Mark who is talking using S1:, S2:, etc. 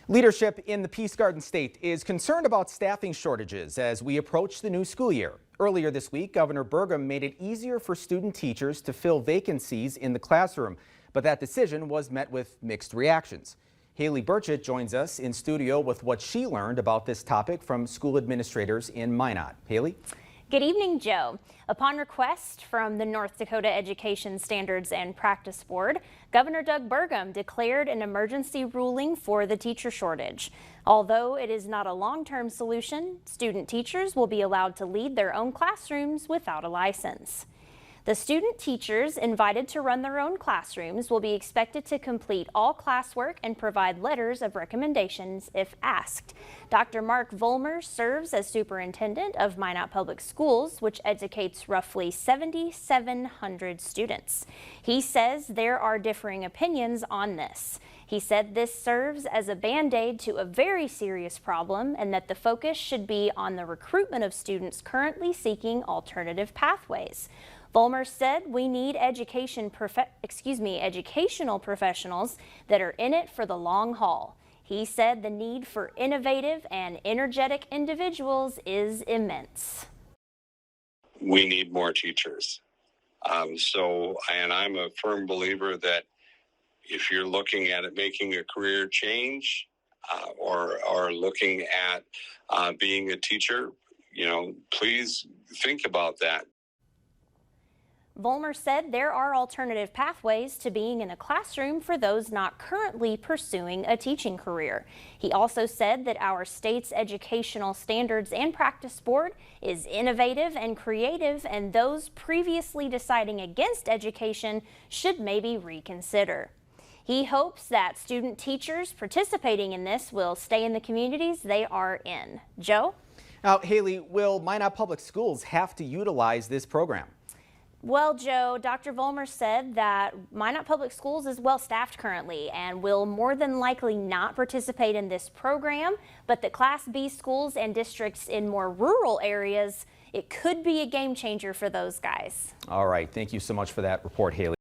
S1: Leadership in the Peace Garden State is concerned about staffing shortages as we approach the new school year. Earlier this week, Governor Burgum made it easier for student teachers to fill vacancies in the classroom, but that decision was met with mixed reactions. Haley Burchett joins us in studio with what she learned about this topic from school administrators in Minot. Haley?
S2: Good evening, Joe. Upon request from the North Dakota Education Standards and Practice Board, Governor Doug Burgum declared an emergency ruling for the teacher shortage. Although it is not a long-term solution, student teachers will be allowed to lead their own classrooms without a license. The student teachers invited to run their own classrooms will be expected to complete all classwork and provide letters of recommendations if asked. Dr. Mark Vollmer serves as superintendent of Minot Public Schools, which educates roughly 7,700 students. He says there are differing opinions on this. He said this serves as a band-aid to a very serious problem and that the focus should be on the recruitment of students currently seeking alternative pathways. Vollmer said we need educational professionals that are in it for the long haul. He said the need for innovative and energetic individuals is immense.
S3: We need more teachers. And I'm a firm believer that if you're looking at it making a career change or looking at being a teacher, please think about that.
S2: Vollmer said there are alternative pathways to being in a classroom for those not currently pursuing a teaching career. He also said that our state's Educational Standards and Practice Board is innovative and creative, and those previously deciding against education should maybe reconsider. He hopes that student teachers participating in this will stay in the communities they are in. Joe?
S1: Now, Haley, will Minot Public Schools have to utilize this program?
S2: Well, Joe, Dr. Vollmer said that Minot Public Schools is well staffed currently and will more than likely not participate in this program, but that Class B schools and districts in more rural areas, it could be a game changer for those guys.
S1: All right. Thank you so much for that report, Haley.